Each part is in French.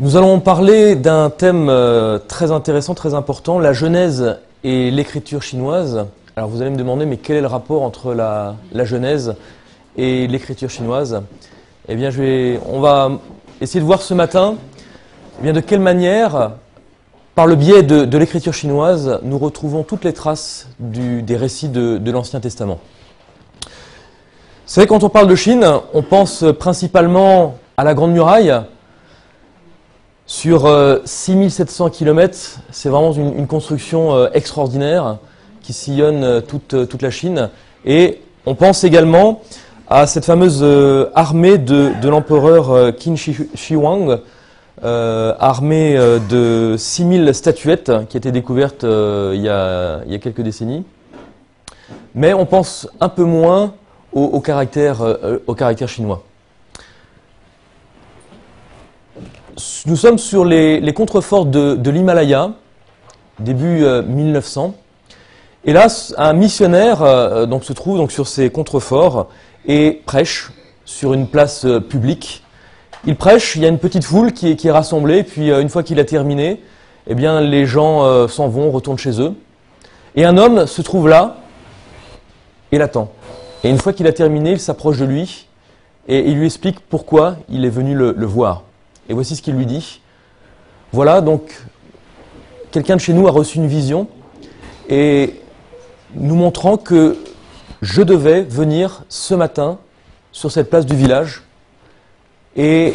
Nous allons parler d'un thème très intéressant, très important, la Genèse et l'écriture chinoise. Alors vous allez me demander, mais quel est le rapport entre la Genèse et l'écriture chinoise? Eh bien, on va essayer de voir ce matin de quelle manière, par le biais de l'écriture chinoise, nous retrouvons toutes les traces des récits de l'Ancien Testament. Vous savez, quand on parle de Chine, on pense principalement à la Grande Muraille. Sur 6700 km, c'est vraiment une construction extraordinaire qui sillonne toute la Chine. Et on pense également à cette fameuse armée de l'empereur Qin Shi Huang, armée de 6000 statuettes qui a été découverte il y a quelques décennies. Mais on pense un peu moins au caractère chinois. Nous sommes sur les contreforts de l'Himalaya, début 1900. Et là, un missionnaire se trouve sur ces contreforts et prêche sur une place publique. Il prêche, il y a une petite foule qui est rassemblée, et puis une fois qu'il a terminé, eh bien, les gens s'en vont, retournent chez eux. Et un homme se trouve là et l'attend. Et une fois qu'il a terminé, il s'approche de lui et il lui explique pourquoi il est venu le voir. Et voici ce qu'il lui dit. Voilà, donc, quelqu'un de chez nous a reçu une vision et nous montrant que je devais venir ce matin sur cette place du village et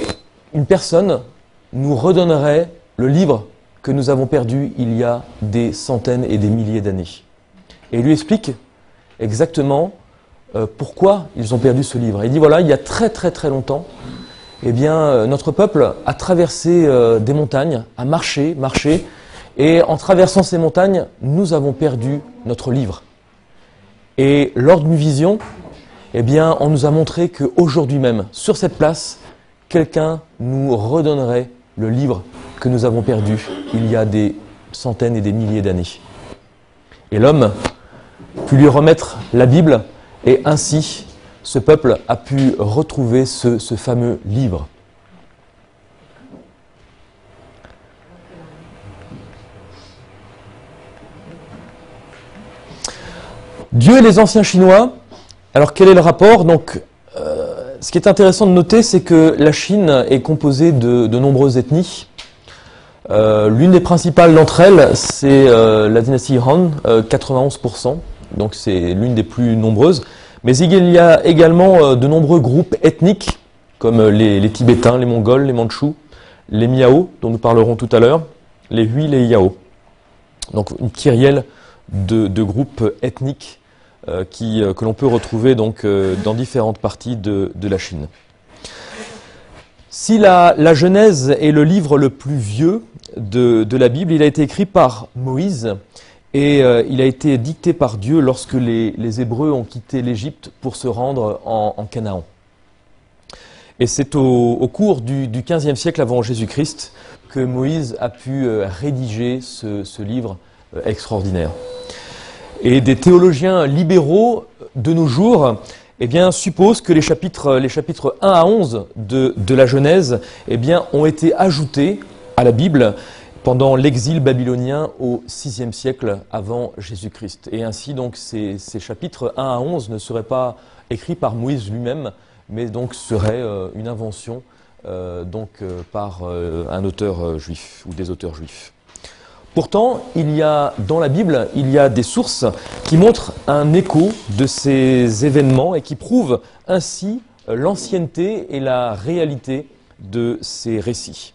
une personne nous redonnerait le livre que nous avons perdu il y a des centaines et des milliers d'années. Et il lui explique exactement pourquoi ils ont perdu ce livre. Il dit voilà, il y a très très très longtemps, eh bien, notre peuple a traversé des montagnes, a marché, et en traversant ces montagnes, nous avons perdu notre livre. Et lors d'une vision, eh bien, on nous a montré qu'aujourd'hui même, sur cette place, quelqu'un nous redonnerait le livre que nous avons perdu il y a des centaines et des milliers d'années. Et l'homme put lui remettre la Bible, et ainsi, ce peuple a pu retrouver ce fameux livre. Dieu et les anciens Chinois, alors quel est le rapport? Donc, ce qui est intéressant de noter, c'est que la Chine est composée de nombreuses ethnies. L'une des principales d'entre elles, c'est la dynastie Han, 91%, donc c'est l'une des plus nombreuses. Mais il y a également de nombreux groupes ethniques, comme les Tibétains, les Mongols, les Mandchous, les Miao, dont nous parlerons tout à l'heure, les Hui, les Yao. Donc une kyrielle de groupes ethniques que l'on peut retrouver dans différentes parties de la Chine. Si la Genèse est le livre le plus vieux de la Bible, il a été écrit par Moïse. Et il a été dicté par Dieu lorsque les Hébreux ont quitté l'Égypte pour se rendre en Canaan. Et c'est au cours du XVe siècle avant Jésus-Christ que Moïse a pu rédiger ce livre extraordinaire. Et des théologiens libéraux de nos jours supposent que les chapitres 1 à 11 de la Genèse ont été ajoutés à la Bible pendant l'exil babylonien au VIe siècle avant Jésus-Christ. Et ainsi, donc, ces chapitres 1 à 11 ne seraient pas écrits par Moïse lui-même, mais donc seraient une invention par un auteur juif ou des auteurs juifs. Pourtant, dans la Bible, il y a des sources qui montrent un écho de ces événements et qui prouvent ainsi l'ancienneté et la réalité de ces récits.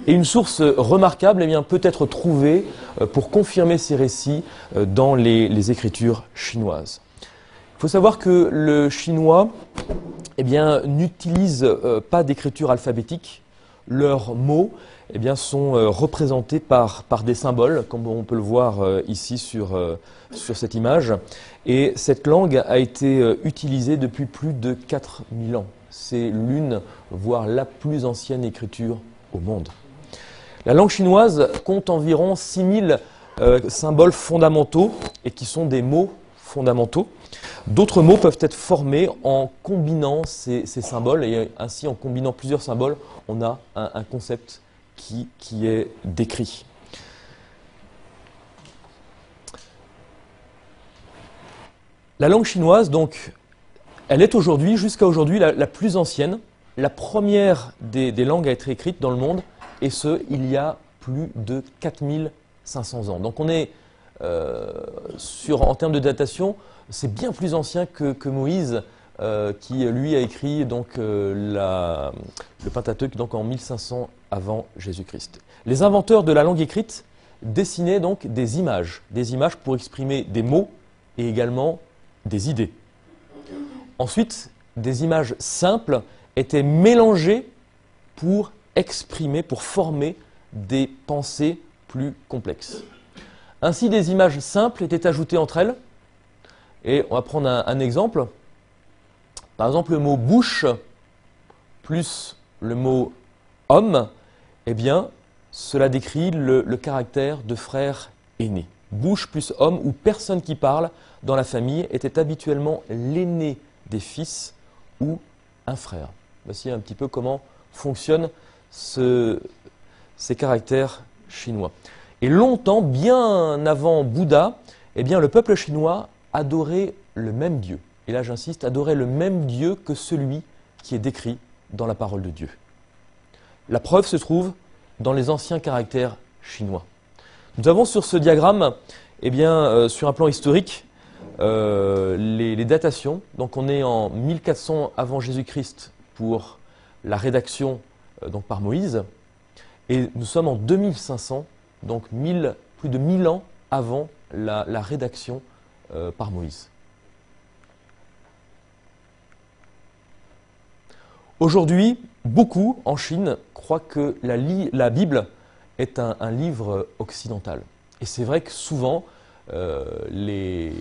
Et une source remarquable peut être trouvée pour confirmer ces récits dans les écritures chinoises. Il faut savoir que le chinois n'utilise pas d'écriture alphabétique. Leurs mots sont représentés par des symboles, comme on peut le voir ici sur cette image. Et cette langue a été utilisée depuis plus de 4000 ans. C'est l'une, voire la plus ancienne écriture au monde. La langue chinoise compte environ 6000 symboles fondamentaux et qui sont des mots fondamentaux. D'autres mots peuvent être formés en combinant ces symboles et ainsi en combinant plusieurs symboles, on a un concept qui est décrit. La langue chinoise, donc, elle est aujourd'hui, jusqu'à aujourd'hui, la plus ancienne, la première des langues à être écrite dans le monde, et ce, il y a plus de 4500 ans. Donc on est, en termes de datation, c'est bien plus ancien que Moïse, qui lui a écrit donc, le Pentateuque donc, en 1500 avant Jésus-Christ. Les inventeurs de la langue écrite dessinaient donc des images pour exprimer des mots et également des idées. Ensuite, des images simples étaient mélangées pour exprimer, pour former des pensées plus complexes. Ainsi, des images simples étaient ajoutées entre elles. Et on va prendre un exemple. Par exemple, le mot bouche plus le mot homme, eh bien, cela décrit le caractère de frère aîné. Bouche plus homme ou personne qui parle dans la famille était habituellement l'aîné des fils ou un frère. Voici un petit peu comment fonctionnent ces caractères chinois. Et longtemps, bien avant Bouddha, eh bien, le peuple chinois adorait le même Dieu. Et là, j'insiste, adorait le même Dieu que celui qui est décrit dans la parole de Dieu. La preuve se trouve dans les anciens caractères chinois. Nous avons sur ce diagramme, eh bien, sur un plan historique, les datations. Donc on est en 1400 avant Jésus-Christ pour la rédaction donc par Moïse, et nous sommes en 2500, donc plus de 1000 ans avant la rédaction par Moïse. Aujourd'hui, beaucoup en Chine croient que la Bible est un livre occidental. Et c'est vrai que souvent, les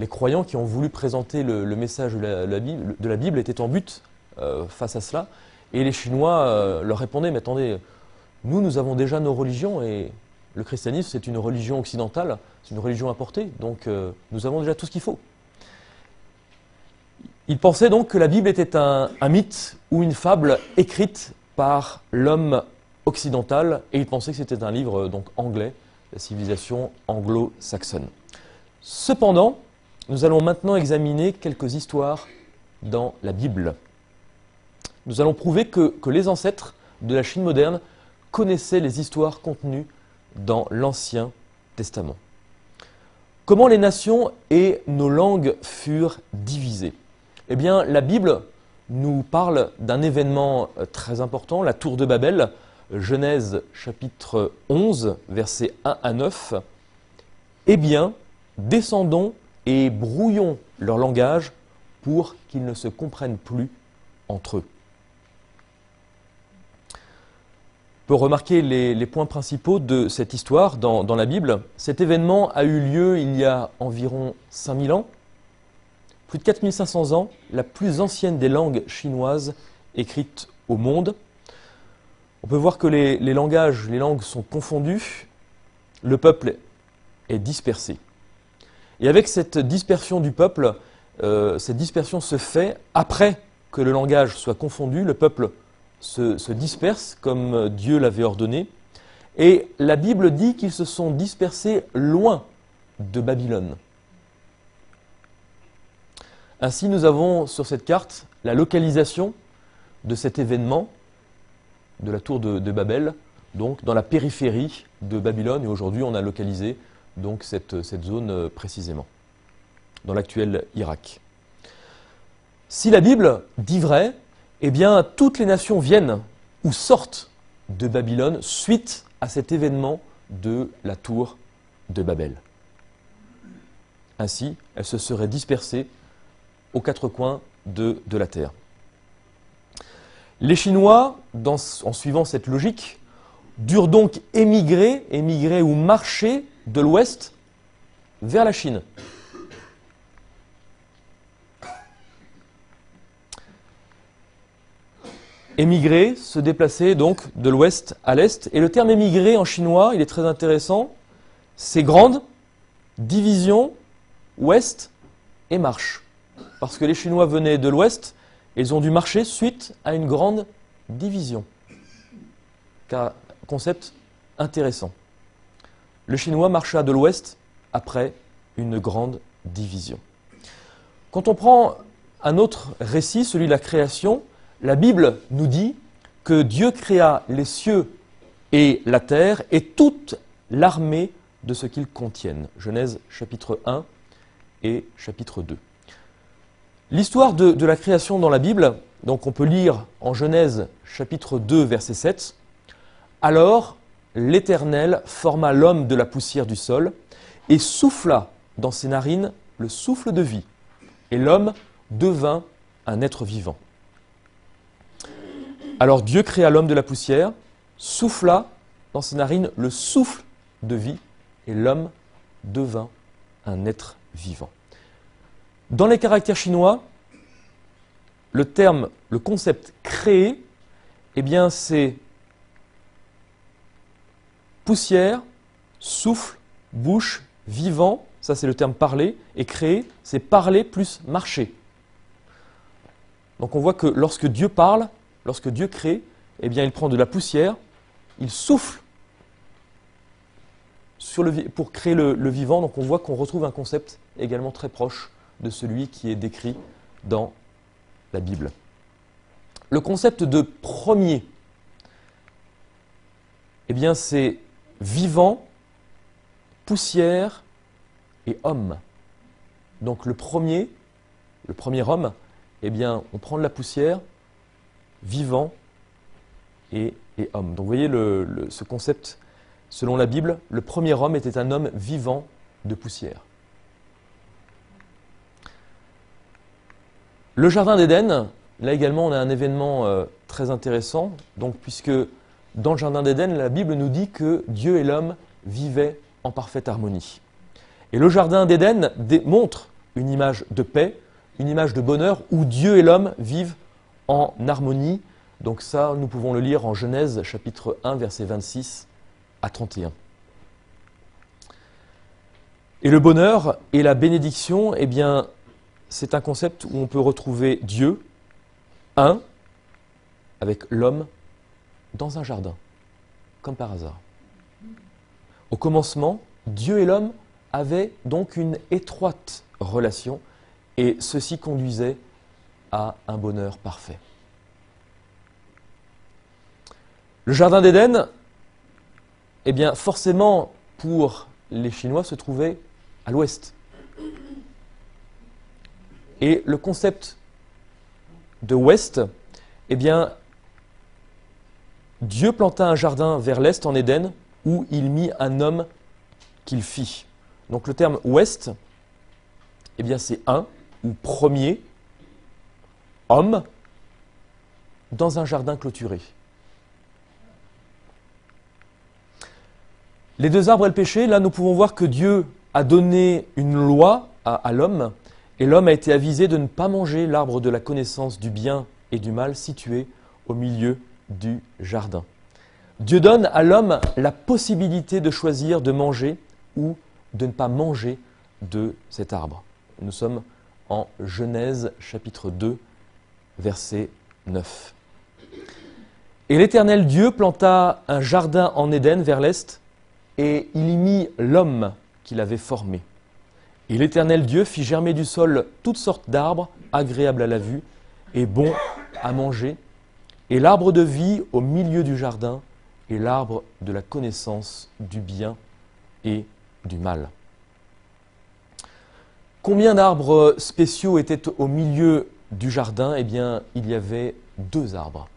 croyants qui ont voulu présenter le message de la Bible étaient en but face à cela. Et les Chinois leur répondaient, mais attendez, nous avons déjà nos religions et le christianisme c'est une religion occidentale, c'est une religion importée, donc nous avons déjà tout ce qu'il faut. Ils pensaient donc que la Bible était un mythe ou une fable écrite par l'homme occidental, et ils pensaient que c'était un livre donc anglais, la civilisation anglo-saxonne. Cependant, nous allons maintenant examiner quelques histoires dans la Bible. Nous allons prouver que les ancêtres de la Chine moderne connaissaient les histoires contenues dans l'Ancien Testament. Comment les nations et nos langues furent divisées? Eh bien, la Bible nous parle d'un événement très important, la tour de Babel, Genèse chapitre 11, versets 1 à 9. Eh bien, descendons et brouillons leur langage pour qu'ils ne se comprennent plus entre eux. On peut remarquer les points principaux de cette histoire dans la Bible. Cet événement a eu lieu il y a environ 5000 ans. Plus de 4500 ans, la plus ancienne des langues chinoises écrites au monde. On peut voir que les langues sont confondues, le peuple est dispersé. Et avec cette dispersion du peuple, cette dispersion se fait après que le langage soit confondu, le peuple se disperse comme Dieu l'avait ordonné. Et la Bible dit qu'ils se sont dispersés loin de Babylone. Ainsi, nous avons sur cette carte la localisation de cet événement de la tour de Babel, donc dans la périphérie de Babylone. Et aujourd'hui, on a localisé donc cette zone précisément, dans l'actuel Irak. Si la Bible dit vrai, eh bien, toutes les nations viennent ou sortent de Babylone suite à cet événement de la tour de Babel. Ainsi, elles se seraient dispersées aux quatre coins de la terre. Les Chinois, en suivant cette logique, durent donc émigrer ou marcher de l'ouest vers la Chine. Émigrer, se déplacer donc de l'ouest à l'est. Et le terme émigrer en chinois, il est très intéressant. C'est grande, division, ouest et marche. Parce que les Chinois venaient de l'ouest, ils ont dû marcher suite à une grande division. Car concept intéressant. Le chinois marcha de l'ouest après une grande division. Quand on prend un autre récit, celui de la création, la Bible nous dit que Dieu créa les cieux et la terre et toute l'armée de ce qu'ils contiennent. Genèse chapitre 1 et chapitre 2. L'histoire de la création dans la Bible, donc on peut lire en Genèse chapitre 2 verset 7, « Alors l'Éternel forma l'homme de la poussière du sol et souffla dans ses narines le souffle de vie, et l'homme devint un être vivant. » Alors Dieu créa l'homme de la poussière, souffla dans ses narines le souffle de vie, et l'homme devint un être vivant. Dans les caractères chinois, le terme, le concept créé, eh bien c'est poussière, souffle, bouche, vivant, ça c'est le terme parler, et créer, c'est parler plus marcher. Donc on voit que lorsque Dieu parle, lorsque Dieu crée, eh bien il prend de la poussière, il souffle pour créer le vivant. Donc on voit qu'on retrouve un concept également très proche de celui qui est décrit dans la Bible. Le concept de premier, eh bien c'est vivant, poussière et homme. Donc le premier homme, eh bien on prend de la poussière, vivant et homme. Donc vous voyez ce concept, selon la Bible, le premier homme était un homme vivant de poussière. Le jardin d'Éden, là également on a un événement très intéressant, donc, puisque dans le jardin d'Éden, la Bible nous dit que Dieu et l'homme vivaient en parfaite harmonie. Et le jardin d'Éden montre une image de paix, une image de bonheur, où Dieu et l'homme vivent en harmonie. Donc ça, nous pouvons le lire en Genèse chapitre 1, versets 26 à 31. Et le bonheur et la bénédiction, eh bien, c'est un concept où on peut retrouver Dieu, un, avec l'homme, dans un jardin, comme par hasard. Au commencement, Dieu et l'homme avaient donc une étroite relation, et ceci conduisait à un bonheur parfait. Le jardin d'Éden, eh bien, forcément, pour les Chinois, se trouvait à l'ouest. Et le concept de ouest, eh bien, Dieu planta un jardin vers l'est en Éden, où il mit un homme qu'il fit. Donc le terme ouest, eh bien, c'est un ou premier homme dans un jardin clôturé. Les deux arbres et le péché, là nous pouvons voir que Dieu a donné une loi à l'homme, et l'homme a été avisé de ne pas manger l'arbre de la connaissance du bien et du mal situé au milieu du jardin. Dieu donne à l'homme la possibilité de choisir de manger ou de ne pas manger de cet arbre. Nous sommes en Genèse chapitre 2, verset 9. Et l'Éternel Dieu planta un jardin en Éden vers l'est, et il y mit l'homme qu'il avait formé. Et l'Éternel Dieu fit germer du sol toutes sortes d'arbres, agréables à la vue et bons à manger, et l'arbre de vie au milieu du jardin, et l'arbre de la connaissance du bien et du mal. Combien d'arbres spéciaux étaient au milieu du jardin? Eh bien, il y avait 2 arbres.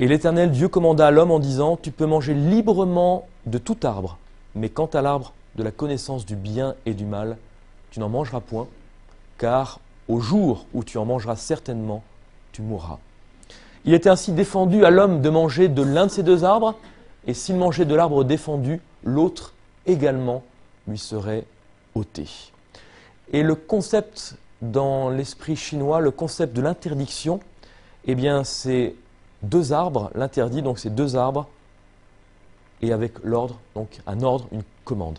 Et l'Éternel Dieu commanda à l'homme en disant, « Tu peux manger librement de tout arbre, mais quant à l'arbre de la connaissance du bien et du mal, tu n'en mangeras point, car au jour où tu en mangeras certainement, tu mourras. » Il était ainsi défendu à l'homme de manger de l'un de ces 2 arbres, et s'il mangeait de l'arbre défendu, l'autre également lui serait ôté. Et le concept dans l'esprit chinois, le concept de l'interdiction, eh bien c'est 2 arbres, l'interdit, donc c'est 2 arbres, et avec l'ordre, donc un ordre, une commande.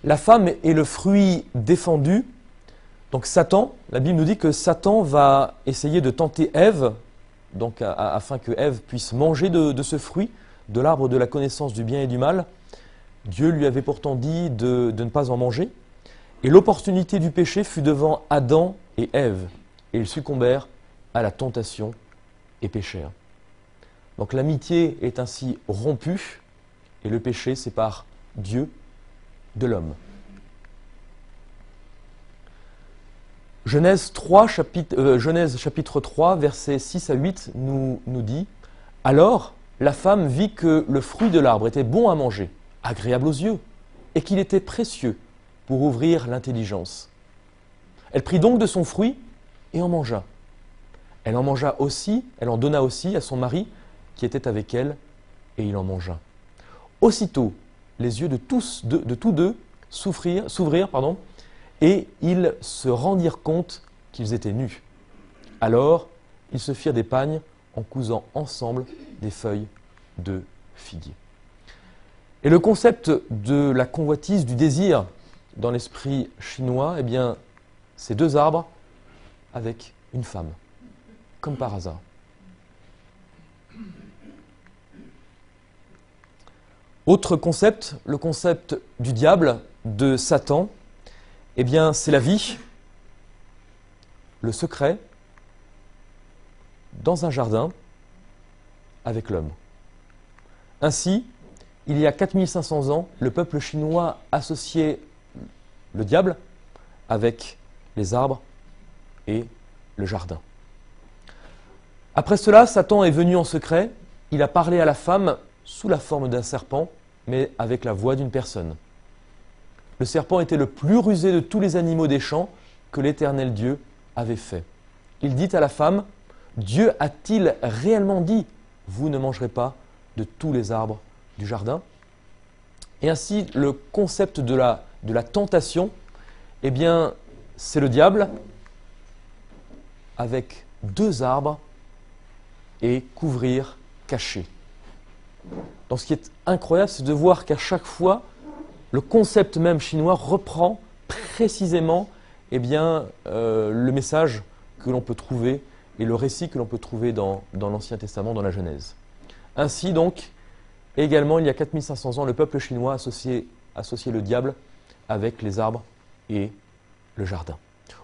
La femme est le fruit défendu, Donc Satan, la Bible nous dit que Satan va essayer de tenter Ève, donc afin que Ève puisse manger de ce fruit, de l'arbre de la connaissance du bien et du mal. Dieu lui avait pourtant dit de ne pas en manger. Et l'opportunité du péché fut devant Adam et Ève. Et ils succombèrent à la tentation et péchèrent. Donc l'amitié est ainsi rompue et le péché sépare Dieu de l'homme. Genèse chapitre 3, versets 6 à 8 nous dit « Alors la femme vit que le fruit de l'arbre était bon à manger, agréable aux yeux, et qu'il était précieux pour ouvrir l'intelligence. Elle prit donc de son fruit et en mangea. Elle en donna aussi à son mari qui était avec elle, et il en mangea. Aussitôt, les yeux de tous deux s'ouvrirent, et ils se rendirent compte qu'ils étaient nus. Alors, ils se firent des pagnes en cousant ensemble des feuilles de figuier. » Et le concept de la convoitise, du désir dans l'esprit chinois, eh bien, c'est deux arbres avec une femme, comme par hasard. Autre concept, le concept du diable, de Satan, eh bien, c'est la vie, le secret, dans un jardin, avec l'homme. Ainsi, il y a 4500 ans, le peuple chinois associait le diable avec les arbres et le jardin. Après cela, Satan est venu en secret, il a parlé à la femme sous la forme d'un serpent, mais avec la voix d'une personne. Le serpent était le plus rusé de tous les animaux des champs que l'Éternel Dieu avait fait. Il dit à la femme, « Dieu a-t-il réellement dit, vous ne mangerez pas de tous les arbres du jardin ?» Et ainsi, le concept de la tentation, eh bien, c'est le diable avec deux arbres et couvrir, cacher. Donc ce qui est incroyable, c'est de voir qu'à chaque fois, le concept même chinois reprend précisément eh bien, le message que l'on peut trouver et le récit que l'on peut trouver dans l'Ancien Testament, dans la Genèse. Ainsi donc, également, il y a 4500 ans, le peuple chinois associait le diable avec les arbres et le jardin.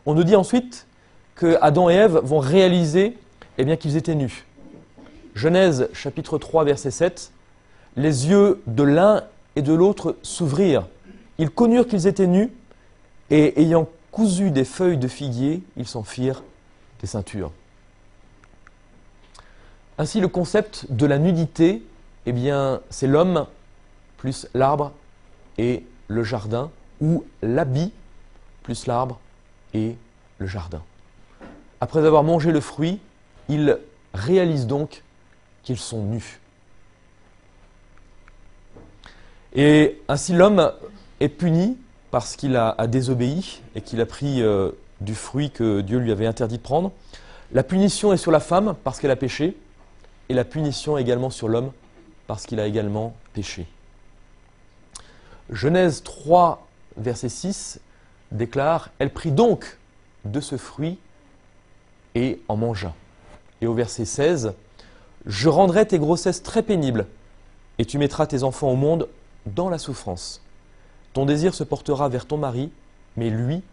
On nous dit ensuite que Adam et Ève vont réaliser eh bien, qu'ils étaient nus. Genèse chapitre 3, verset 7, « Les yeux de l'un et de l'autre s'ouvrirent. Ils connurent qu'ils étaient nus, et ayant cousu des feuilles de figuier, ils s'en firent des ceintures. » Ainsi, le concept de la nudité, eh bien, c'est l'homme plus l'arbre et le jardin, ou l'habit plus l'arbre et le jardin. Après avoir mangé le fruit, ils réalisent donc qu'ils sont nus. Et ainsi l'homme est puni parce qu'il a désobéi et qu'il a pris du fruit que Dieu lui avait interdit de prendre. La punition est sur la femme parce qu'elle a péché, et la punition est également sur l'homme parce qu'il a également péché. Genèse 3, verset 6 déclare « Elle prit donc de ce fruit et en mangea. » Et au verset 16 « Je rendrai tes grossesses très pénibles, et tu mettras tes enfants au monde dans la souffrance. Ton désir se portera vers ton mari, mais lui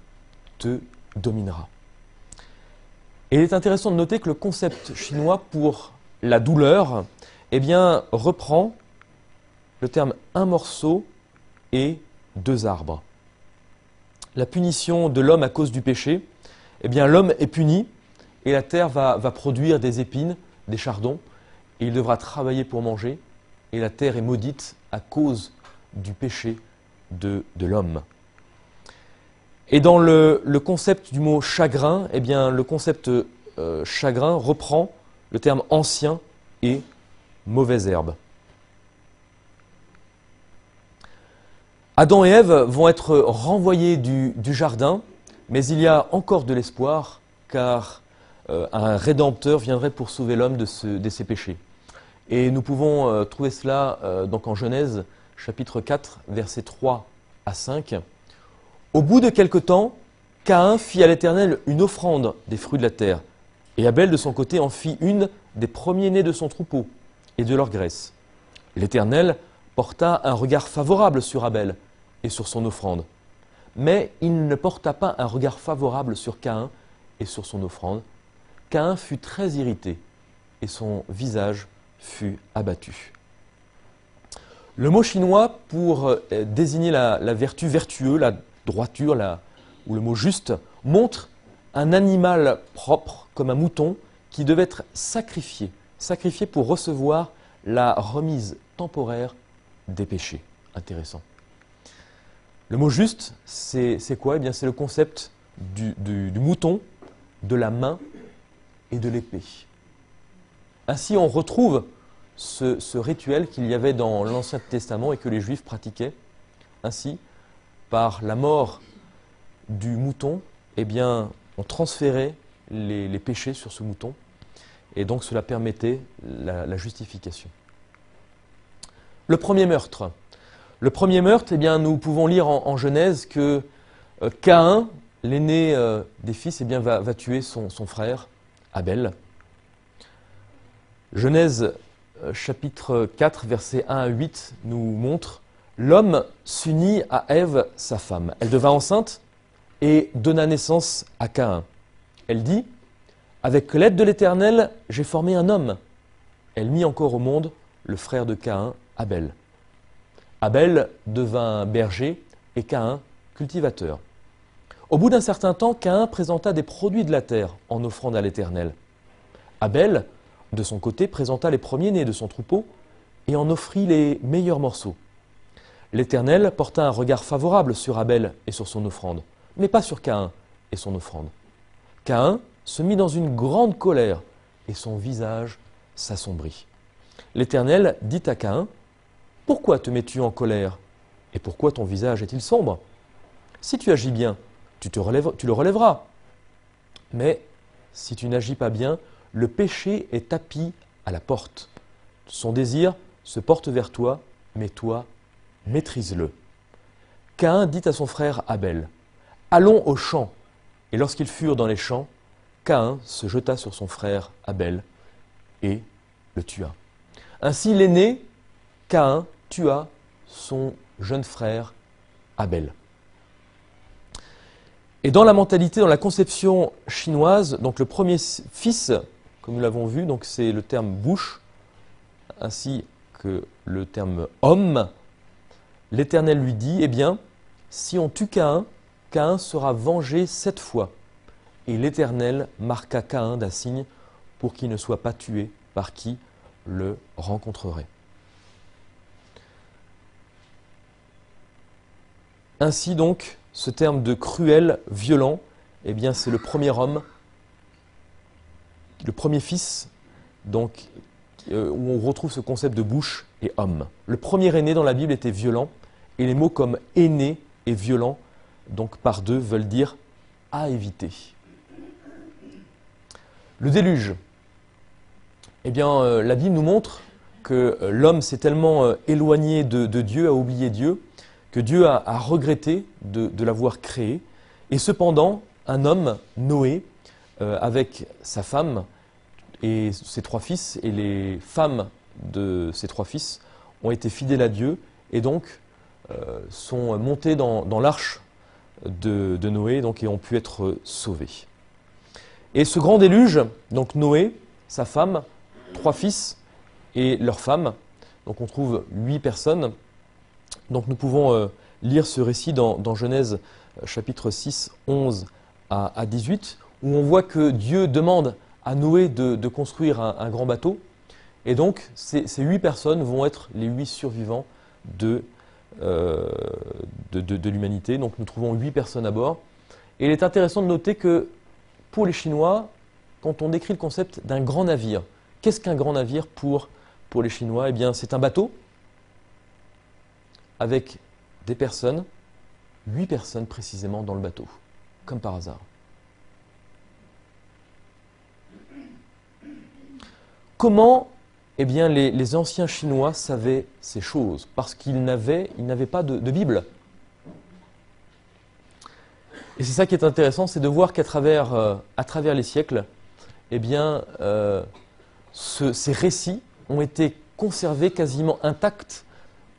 te dominera. » Et il est intéressant de noter que le concept chinois pour la douleur eh bien, reprend le terme « un morceau » et « deux arbres ». La punition de l'homme à cause du péché, eh bien, l'homme est puni et la terre va produire des épines, des chardons, et il devra travailler pour manger, et la terre est maudite à cause du péché de l'homme. Et dans le concept du mot chagrin, eh bien, le concept chagrin reprend le terme ancien et mauvaise herbe. Adam et Ève vont être renvoyés du jardin, mais il y a encore de l'espoir, car un rédempteur viendrait pour sauver l'homme de ses péchés. Et nous pouvons trouver cela donc en Genèse, chapitre 4, versets 3 à 5. « Au bout de quelque temps, Caïn fit à l'Éternel une offrande des fruits de la terre, et Abel de son côté en fit une des premiers-nés de son troupeau et de leur graisse. L'Éternel porta un regard favorable sur Abel et sur son offrande, mais il ne porta pas un regard favorable sur Caïn et sur son offrande. Caïn fut très irrité et son visage fut abattu. Le mot chinois pour désigner la vertu vertueux, la droiture, ou le mot juste, montre un animal propre, comme un mouton, qui devait être sacrifié pour recevoir la remise temporaire des péchés. Intéressant. Le mot juste, c'est quoi? Eh bien, c'est le concept du mouton, de la main et de l'épée. Ainsi, on retrouve ce rituel qu'il y avait dans l'Ancien Testament et que les Juifs pratiquaient. Ainsi, par la mort du mouton, eh bien, on transférait les péchés sur ce mouton, et donc cela permettait la justification. Le premier meurtre. Le premier meurtre, eh bien, nous pouvons lire en Genèse que Caïn, l'aîné des fils, eh bien, va tuer son frère Abel. Genèse chapitre 4, versets 1 à 8 nous montre « L'homme s'unit à Ève, sa femme. Elle devint enceinte et donna naissance à Caïn. Elle dit « Avec l'aide de l'Éternel, j'ai formé un homme. » Elle mit encore au monde le frère de Caïn, Abel. Abel devint berger et Caïn cultivateur. Au bout d'un certain temps, Caïn présenta des produits de la terre en offrande à l'Éternel. Abel, de son côté, présenta les premiers-nés de son troupeau et en offrit les meilleurs morceaux. L'Éternel porta un regard favorable sur Abel et sur son offrande, mais pas sur Caïn et son offrande. Caïn se mit dans une grande colère et son visage s'assombrit. L'Éternel dit à Caïn : « Pourquoi te mets-tu en colère et pourquoi ton visage est-il sombre? Si tu agis bien, tu le relèveras. Mais si tu n'agis pas bien, le péché est tapi à la porte. Son désir se porte vers toi, mais toi, maîtrise-le. » Caïn dit à son frère Abel : « Allons au champ. » Et lorsqu'ils furent dans les champs, Caïn se jeta sur son frère Abel et le tua. Ainsi l'aîné, Caïn, tua son jeune frère Abel. Et dans la mentalité, dans la conception chinoise, donc le premier fils, comme nous l'avons vu, donc c'est le terme bouche, ainsi que le terme homme. L'Éternel lui dit, eh bien, si on tue Caïn, Caïn sera vengé 7 fois. Et l'Éternel marqua Caïn d'un signe pour qu'il ne soit pas tué par qui le rencontrerait. Ainsi donc, ce terme de cruel, violent, eh bien c'est le premier homme, le premier fils, donc, où on retrouve ce concept de bouche et homme. Le premier aîné dans la Bible était violent, et les mots comme aîné et violent, donc par deux, veulent dire à éviter. Le déluge. Eh bien, la Bible nous montre que l'homme s'est tellement éloigné de Dieu, a oublié Dieu, que Dieu a regretté de l'avoir créé. Et cependant, un homme, Noé, avec sa femme et ses 3 fils, et les femmes de ses 3 fils, ont été fidèles à Dieu, et donc sont montés dans l'arche de Noé, donc, et ont pu être sauvés. Et ce grand déluge, donc Noé, sa femme, 3 fils et leurs femmes, donc on trouve 8 personnes. Donc nous pouvons lire ce récit dans Genèse chapitre 6, 11 à 18, où on voit que Dieu demande à Noé de construire un grand bateau. Et donc ces 8 personnes vont être les 8 survivants de l'humanité. Donc nous trouvons 8 personnes à bord. Et il est intéressant de noter que pour les Chinois, quand on décrit le concept d'un grand navire, qu'est-ce qu'un grand navire pour les Chinois? Eh bien, c'est un bateau avec des personnes, 8 personnes précisément dans le bateau, comme par hasard. Comment eh bien, les anciens Chinois savaient ces choses? Parce qu'ils n'avaient pas de Bible. Et c'est ça qui est intéressant, c'est de voir qu'à travers, à travers les siècles, eh bien, ces récits ont été conservés quasiment intacts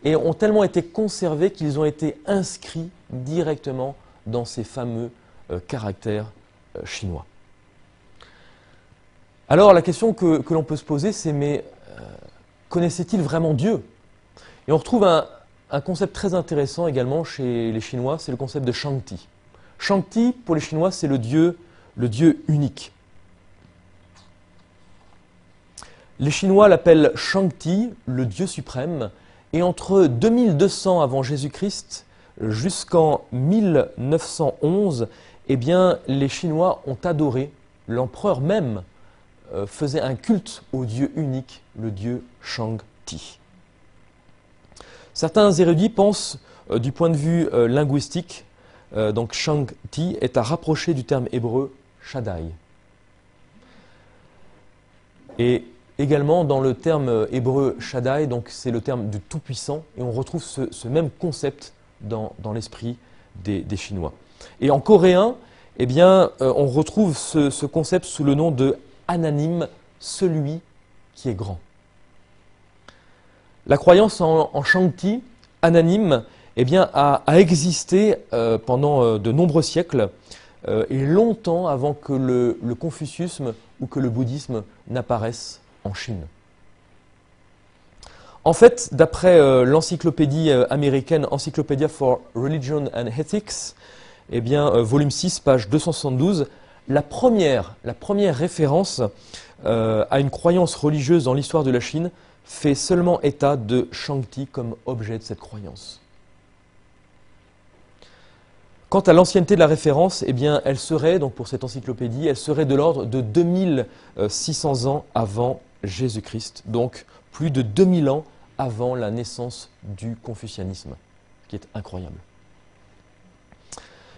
et ont tellement été conservés qu'ils ont été inscrits directement dans ces fameux caractères chinois. Alors la question que l'on peut se poser, c'est mais connaissait-il vraiment Dieu? Et on retrouve un concept très intéressant également chez les Chinois, c'est le concept de Shangti. Shangti, pour les Chinois, c'est le Dieu unique. Les Chinois l'appellent Shangti, le Dieu suprême, et entre 2200 avant Jésus-Christ jusqu'en 1911, eh bien, les Chinois ont adoré, l'empereur même faisait un culte au Dieu unique, le Dieu Shangti. Certains érudits pensent, du point de vue linguistique, donc Shangti est à rapprocher du terme hébreu Shaddai. Et également dans le terme hébreu Shaddai, donc c'est le terme du Tout-Puissant, et on retrouve ce même concept dans l'esprit des Chinois. Et en coréen, eh bien, on retrouve ce concept sous le nom de Ananim, celui qui est grand. La croyance en Shangti, Ananim, eh bien, a existé pendant de nombreux siècles et longtemps avant que le confucianisme ou que le bouddhisme n'apparaissent en Chine. En fait, d'après l'encyclopédie américaine Encyclopedia for Religion and Ethics, eh bien, volume 6, page 272, la première référence à une croyance religieuse dans l'histoire de la Chine fait seulement état de Shangti comme objet de cette croyance. Quant à l'ancienneté de la référence, eh bien, elle serait, donc pour cette encyclopédie, elle serait de l'ordre de 2600 ans avant Jésus-Christ, donc plus de 2000 ans avant la naissance du confucianisme, ce qui est incroyable.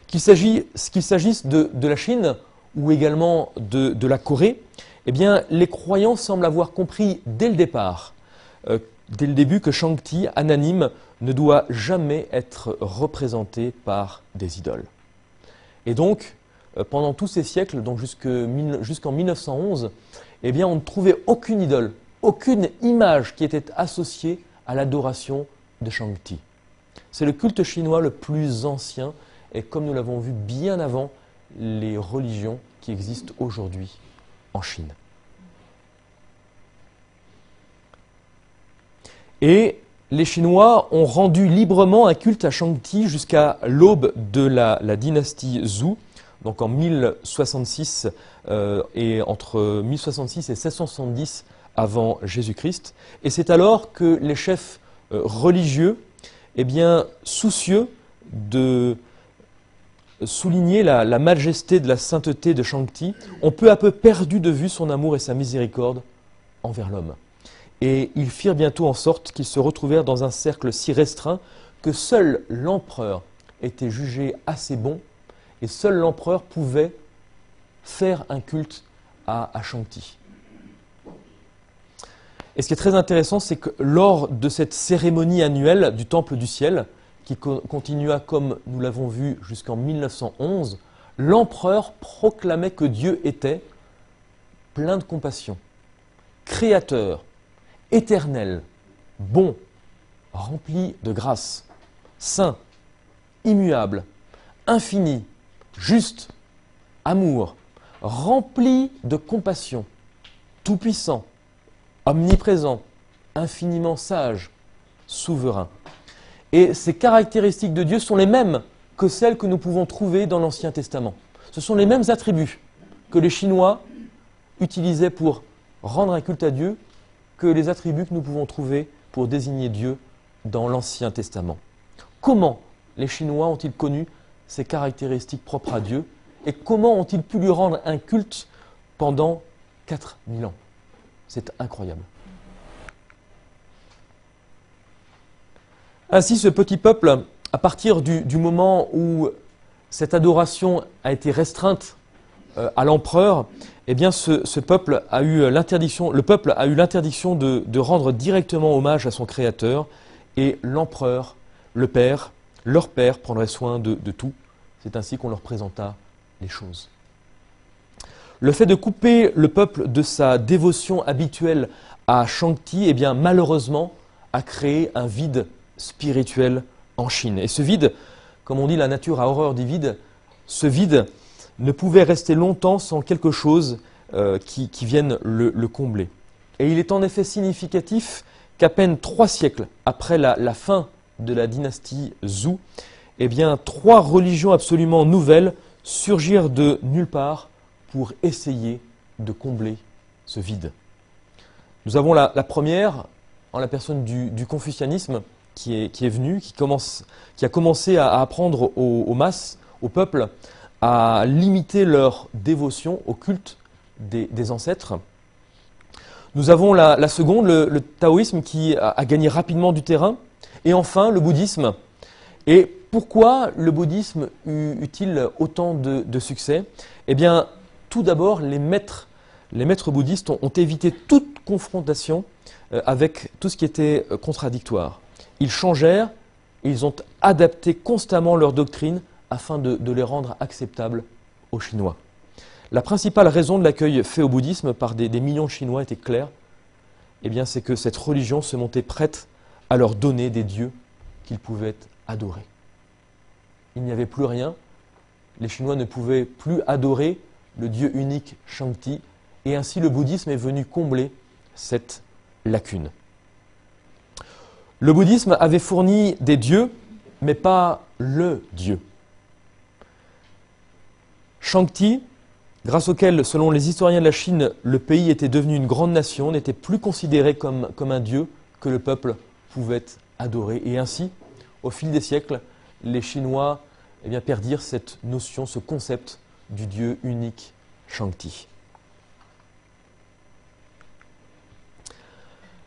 Qu'il s'agisse de la Chine ou également de la Corée, eh bien, les croyants semblent avoir compris dès le départ, dès le début, que Shangti, Ananim, ne doit jamais être représenté par des idoles. Et donc, pendant tous ces siècles, donc jusqu'en 1911, eh bien, on ne trouvait aucune idole, aucune image qui était associée à l'adoration de Shangti. C'est le culte chinois le plus ancien et comme nous l'avons vu bien avant les religions qui existent aujourd'hui en Chine. Et les Chinois ont rendu librement un culte à Shangti jusqu'à l'aube de la dynastie Zhou, donc en 1066 et entre 1066 et 1670 avant Jésus-Christ. Et c'est alors que les chefs religieux, eh bien, soucieux de souligner la majesté de la sainteté de Shangti, ont peu à peu perdu de vue son amour et sa miséricorde envers l'homme. Et ils firent bientôt en sorte qu'ils se retrouvèrent dans un cercle si restreint que seul l'empereur était jugé assez bon et seul l'empereur pouvait faire un culte à Shangti. Et ce qui est très intéressant, c'est que lors de cette cérémonie annuelle du Temple du Ciel, qui continua comme nous l'avons vu jusqu'en 1911, l'empereur proclamait que Dieu était plein de compassion, créateur, éternel, bon, rempli de grâce, saint, immuable, infini, juste, amour, rempli de compassion, tout-puissant, omniprésent, infiniment sage, souverain. Et ces caractéristiques de Dieu sont les mêmes que celles que nous pouvons trouver dans l'Ancien Testament. Ce sont les mêmes attributs que les Chinois utilisaient pour rendre un culte à Dieu que les attributs que nous pouvons trouver pour désigner Dieu dans l'Ancien Testament. Comment les Chinois ont-ils connu ces caractéristiques propres à Dieu et comment ont-ils pu lui rendre un culte pendant 4000 ans? C'est incroyable. Ainsi, ce petit peuple, à partir du moment où cette adoration a été restreinte à l'empereur, eh bien ce peuple a eu l'interdiction, de rendre directement hommage à son créateur, et l'empereur, leur père, prendrait soin de tout, C'est ainsi qu'on leur présenta les choses. Le fait de couper le peuple de sa dévotion habituelle à Shangti, eh bien, malheureusement, a créé un vide spirituel en Chine. Et ce vide, comme on dit, la nature a horreur du vide, ce vide ne pouvait rester longtemps sans quelque chose qui vienne le combler. Et il est en effet significatif qu'à peine 3 siècles après la fin de la dynastie Zhou, eh bien, 3 religions absolument nouvelles surgirent de nulle part pour essayer de combler ce vide. Nous avons la première, en la personne du confucianisme, qui est venu, qui a commencé à apprendre aux masses, au peuple, à limiter leur dévotion au culte des ancêtres. Nous avons la seconde, le taoïsme, qui a gagné rapidement du terrain. Et enfin, le bouddhisme. Et pourquoi le bouddhisme eut-il autant de succès? Eh bien, tout d'abord, les maîtres bouddhistes ont évité toute confrontation avec tout ce qui était contradictoire. Ils changèrent, ils ont adapté constamment leur doctrine afin de les rendre acceptables aux Chinois. La principale raison de l'accueil fait au bouddhisme par des millions de Chinois était claire. Eh bien, c'est que cette religion se montait prête à leur donner des dieux qu'ils pouvaient adorer. Il n'y avait plus rien. Les Chinois ne pouvaient plus adorer le dieu unique Shangti, et ainsi le bouddhisme est venu combler cette lacune. Le bouddhisme avait fourni des dieux, mais pas le dieu. Shangti, grâce auquel, selon les historiens de la Chine, le pays était devenu une grande nation, n'était plus considéré comme un dieu que le peuple pouvait adorer. Et ainsi, au fil des siècles, les Chinois perdirent cette notion, ce concept du dieu unique Shangti.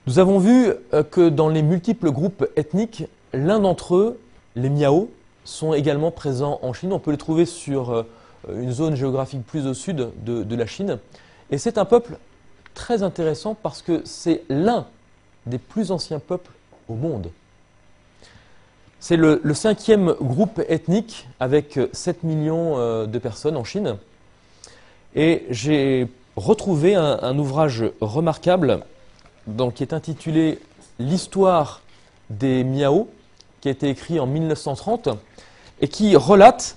Nous avons vu que dans les multiples groupes ethniques, l'un d'entre eux, les Miao, sont également présents en Chine. On peut les trouver sur une zone géographique plus au sud de la Chine. Et c'est un peuple très intéressant parce que c'est l'un des plus anciens peuples au monde. C'est le 5e groupe ethnique avec 7 millions de personnes en Chine. Et j'ai retrouvé un ouvrage remarquable qui est intitulé « L'histoire des Miao », qui a été écrit en 1930 et qui relate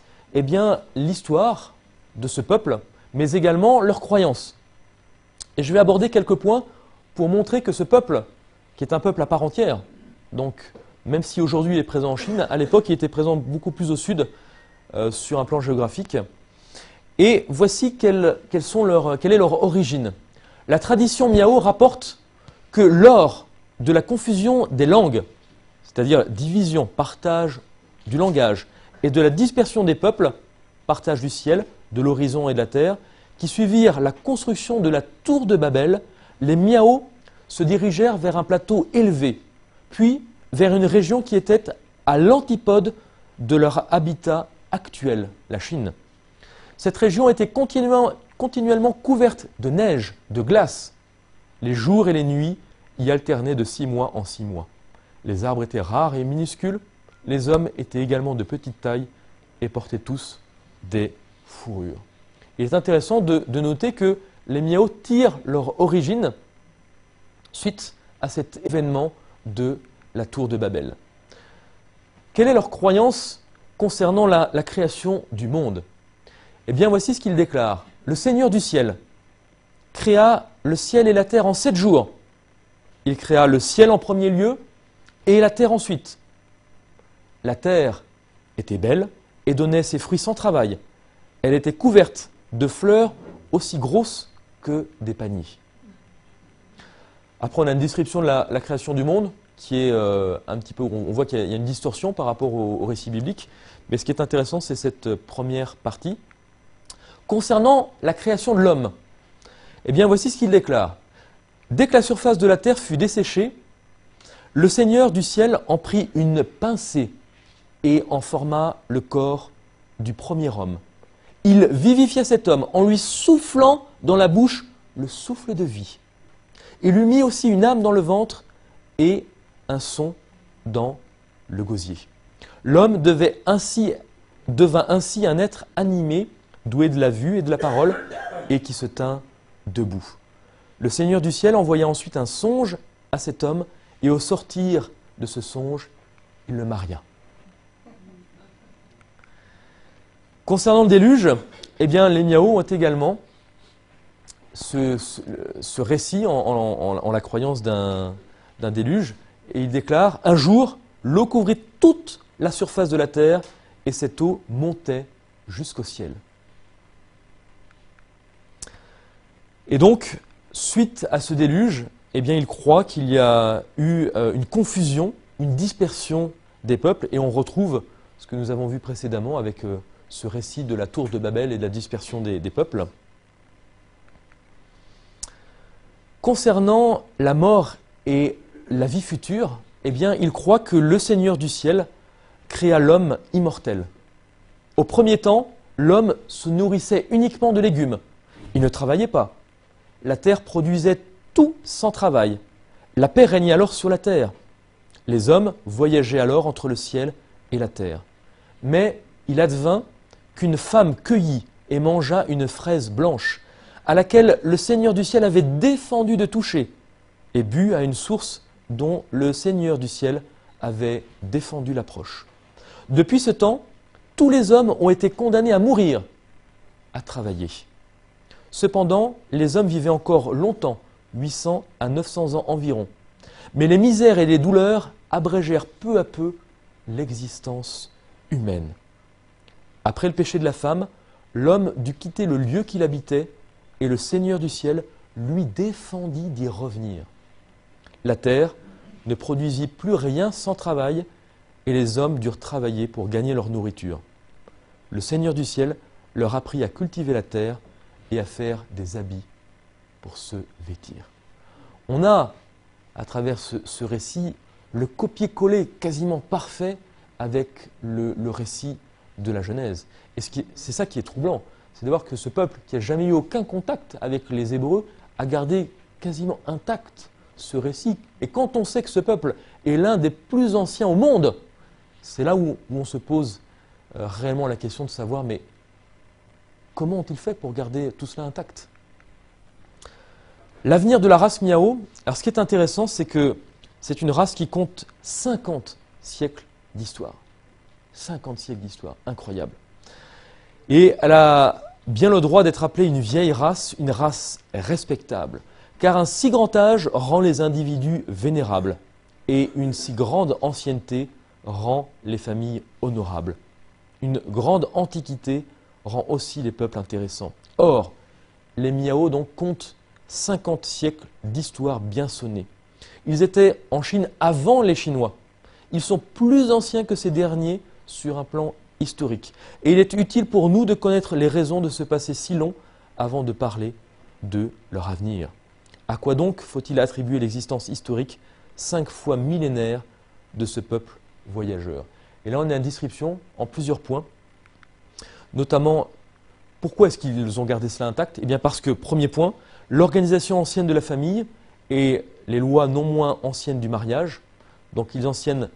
l'histoire de ce peuple, mais également leurs croyances. Et je vais aborder quelques points pour montrer que ce peuple, qui est un peuple à part entière, donc même si aujourd'hui il est présent en Chine, à l'époque il était présent beaucoup plus au sud sur un plan géographique. Et voici quelle est leur origine. La tradition Miao rapporte que lors de la confusion des langues, c'est-à-dire division, partage du langage, et de la dispersion des peuples, partage du ciel, de l'horizon et de la terre, qui suivirent la construction de la tour de Babel, les Miao se dirigèrent vers un plateau élevé, puis vers une région qui était à l'antipode de leur habitat actuel, la Chine. Cette région était continuellement couverte de neige, de glace. Les jours et les nuits y alternaient de 6 mois en 6 mois. Les arbres étaient rares et minuscules, les hommes étaient également de petite taille et portaient tous des fourrures. Il est intéressant de noter que les Miao tirent leur origine suite à cet événement de la tour de Babel. Quelle est leur croyance concernant la création du monde? Eh bien, voici ce qu'ils déclarent. Le Seigneur du ciel créa le ciel et la terre en 7 jours. Il créa le ciel en premier lieu et la terre ensuite. La terre était belle et donnait ses fruits sans travail. Elle était couverte de fleurs aussi grosses que des paniers. Après, on a une description de la création du monde qui est un petit peu, on voit qu'il y a une distorsion par rapport au récit biblique. Mais ce qui est intéressant, c'est cette première partie. Concernant la création de l'homme, eh bien, voici ce qu'il déclare. Dès que la surface de la terre fut desséchée, le Seigneur du ciel en prit une pincée et en forma le corps du premier homme. Il vivifia cet homme en lui soufflant dans la bouche le souffle de vie. Il lui mit aussi une âme dans le ventre et un son dans le gosier. L'homme devait ainsi devint ainsi un être animé, doué de la vue et de la parole, et qui se tint debout. Le Seigneur du ciel envoya ensuite un songe à cet homme, et au sortir de ce songe, il le maria. Concernant le déluge, eh bien, les Miao ont également ce récit en la croyance d'un déluge, et il déclare « Un jour, l'eau couvrit toute la surface de la terre, et cette eau montait jusqu'au ciel. » Et donc, suite à ce déluge, eh bien, il croit qu'il y a eu une confusion, une dispersion des peuples, et on retrouve ce que nous avons vu précédemment avec ce récit de la tour de Babel et de la dispersion des peuples. Concernant la mort et la vie future, eh bien, il croit que le Seigneur du ciel créa l'homme immortel. Au premier temps, l'homme se nourrissait uniquement de légumes. Il ne travaillait pas. La terre produisait tout sans travail. La paix régnait alors sur la terre. Les hommes voyageaient alors entre le ciel et la terre. Mais il advint qu'une femme cueillit et mangea une fraise blanche, à laquelle le Seigneur du ciel avait défendu de toucher, et but à une source dont le Seigneur du ciel avait défendu l'approche. Depuis ce temps, tous les hommes ont été condamnés à mourir, à travailler. Cependant, les hommes vivaient encore longtemps, 800 à 900 ans environ. Mais les misères et les douleurs abrégèrent peu à peu l'existence humaine. Après le péché de la femme, l'homme dut quitter le lieu qu'il habitait, et le Seigneur du ciel lui défendit d'y revenir. La terre ne produisit plus rien sans travail, et les hommes durent travailler pour gagner leur nourriture. Le Seigneur du ciel leur apprit à cultiver la terre et à faire des habits pour se vêtir. On a, à travers ce récit, le copier-coller quasiment parfait avec le récit de la Genèse. Et c'est ça qui est troublant, c'est de voir que ce peuple, qui n'a jamais eu aucun contact avec les Hébreux, a gardé quasiment intact ce récit. Et quand on sait que ce peuple est l'un des plus anciens au monde, c'est là où on se pose réellement la question de savoir, mais comment ont-ils fait pour garder tout cela intact? L'avenir de la race Miao, alors ce qui est intéressant, c'est que c'est une race qui compte 50 siècles d'histoire. 50 siècles d'histoire, incroyable. Et elle a bien le droit d'être appelée une vieille race, une race respectable, car un si grand âge rend les individus vénérables, et une si grande ancienneté rend les familles honorables. Une grande antiquité rend aussi les peuples intéressants. Or, les Miao donc comptent 50 siècles d'histoire bien sonnée. Ils étaient en Chine avant les Chinois. Ils sont plus anciens que ces derniers sur un plan historique. Et il est utile pour nous de connaître les raisons de ce passé si long avant de parler de leur avenir. À quoi donc faut-il attribuer l'existence historique 5 fois millénaire de ce peuple voyageur? Et là, on a une description en plusieurs points, notamment pourquoi est-ce qu'ils ont gardé cela intact? Eh bien parce que, premier point, l'organisation ancienne de la famille et les lois non moins anciennes du mariage. Donc ils enseignent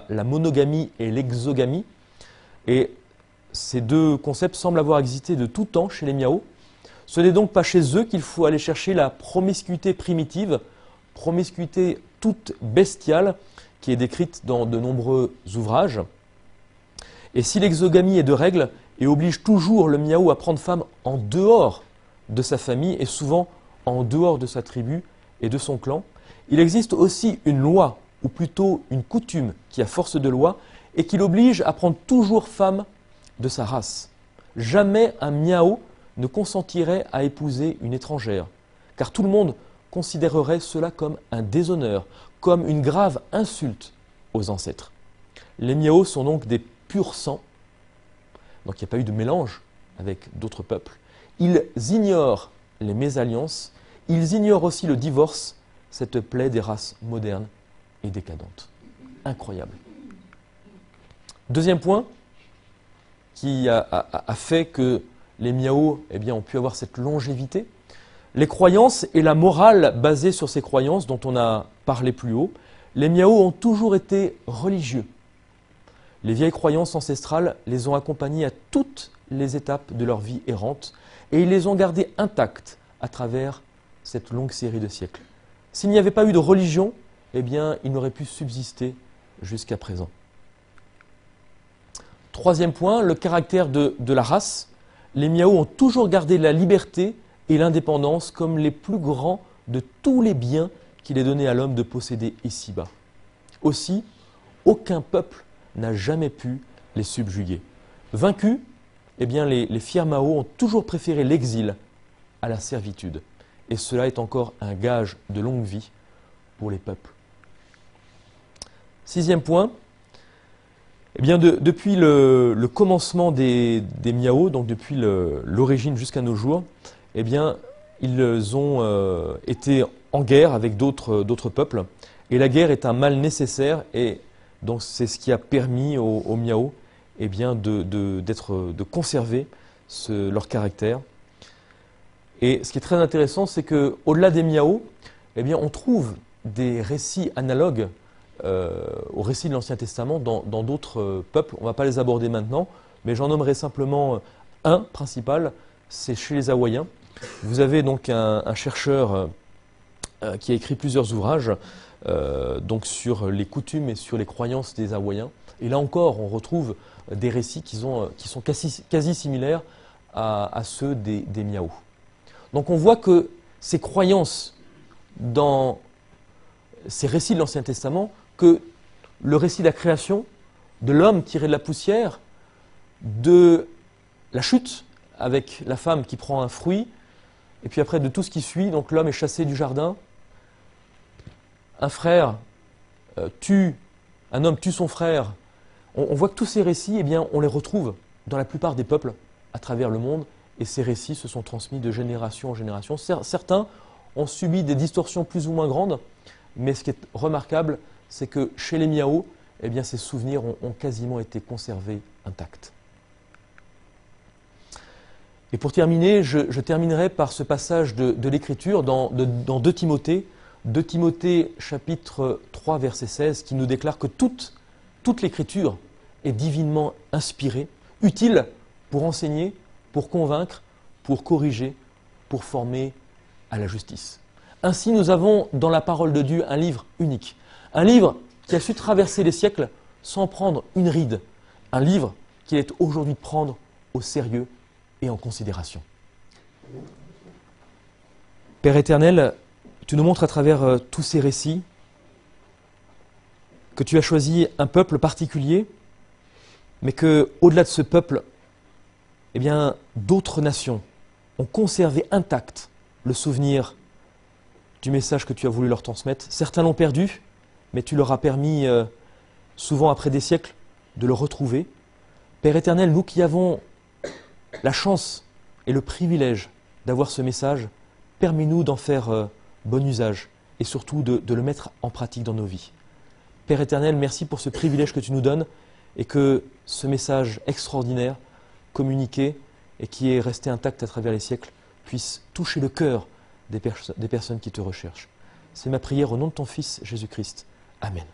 la monogamie et l'exogamie. Et ces deux concepts semblent avoir existé de tout temps chez les Miao. Ce n'est donc pas chez eux qu'il faut aller chercher la promiscuité primitive, promiscuité toute bestiale, qui est décrite dans de nombreux ouvrages. Et si l'exogamie est de règle et oblige toujours le Miao à prendre femme en dehors de sa famille et souvent en dehors de sa tribu et de son clan, il existe aussi une loi, ou plutôt une coutume qui a force de loi et qui l'oblige à prendre toujours femme de sa race. Jamais un Miao ne consentirait à épouser une étrangère, car tout le monde considérerait cela comme un déshonneur, comme une grave insulte aux ancêtres. Les Miao sont donc des purs sang, donc il n'y a pas eu de mélange avec d'autres peuples. Ils ignorent les mésalliances, ils ignorent aussi le divorce, cette plaie des races modernes et décadentes. Incroyable. Deuxième point qui a fait que les Miao ont pu avoir cette longévité, les croyances et la morale basée sur ces croyances dont on a parlé plus haut. Les Miao ont toujours été religieux. Les vieilles croyances ancestrales les ont accompagnés à toutes les étapes de leur vie errante et ils les ont gardées intactes à travers cette longue série de siècles. S'il n'y avait pas eu de religion, eh bien, il n'aurait pu subsister jusqu'à présent. Troisième point, le caractère de la race. Les Miao ont toujours gardé la liberté et l'indépendance comme les plus grands de tous les biens qu'il est donné à l'homme de posséder ici-bas. Aussi, aucun peuple n'a jamais pu les subjuguer. Vaincus, eh bien, les fiers Mao ont toujours préféré l'exil à la servitude. Et cela est encore un gage de longue vie pour les peuples. Sixième point, eh bien depuis le commencement des Miao, donc depuis l'origine jusqu'à nos jours, eh bien, ils ont été en guerre avec d'autres peuples. Et la guerre est un mal nécessaire et donc c'est ce qui a permis aux Miao eh bien, de conserver leur caractère. Et ce qui est très intéressant, c'est qu'au-delà des Miao, eh bien, on trouve des récits analogues aux récits de l'Ancien Testament dans d'autres peuples. On ne va pas les aborder maintenant, mais j'en nommerai simplement un principal, c'est chez les Hawaïens. Vous avez donc un chercheur qui a écrit plusieurs ouvrages donc sur les coutumes et sur les croyances des Hawaïens. Et là encore, on retrouve des récits qui sont quasi similaires à ceux des Miao. Donc on voit que ces croyances dans ces récits de l'Ancien Testament, que le récit de la création, de l'homme tiré de la poussière, de la chute avec la femme qui prend un fruit, et puis après de tout ce qui suit, donc l'homme est chassé du jardin, un frère un homme tue son frère. On voit que tous ces récits, eh bien, on les retrouve dans la plupart des peuples à travers le monde, et ces récits se sont transmis de génération en génération. Certains ont subi des distorsions plus ou moins grandes, mais ce qui est remarquable, c'est que chez les Miao, eh bien, ces souvenirs ont quasiment été conservés intacts. Et pour terminer, je terminerai par ce passage de l'Écriture dans 2 Timothée, 2 Timothée chapitre 3 verset 16, qui nous déclare que toute l'Écriture est divinement inspirée, utile pour enseigner, pour convaincre, pour corriger, pour former à la justice. Ainsi, nous avons dans la parole de Dieu un livre unique, un livre qui a su traverser les siècles sans prendre une ride, un livre qu'il est aujourd'hui de prendre au sérieux et en considération. Père éternel, tu nous montres à travers tous ces récits que tu as choisi un peuple particulier, mais que, au-delà de ce peuple, eh bien, d'autres nations ont conservé intact le souvenir du message que tu as voulu leur transmettre. Certains l'ont perdu, mais tu leur as permis, souvent après des siècles, de le retrouver. Père éternel, nous qui avons la chance et le privilège d'avoir ce message, permets-nous d'en faire bon usage et surtout de le mettre en pratique dans nos vies. Père éternel, merci pour ce privilège que tu nous donnes et que ce message extraordinaire, communiqué et qui est resté intact à travers les siècles, puisse toucher le cœur des personnes qui te recherchent. C'est ma prière au nom de ton Fils Jésus-Christ. Amen.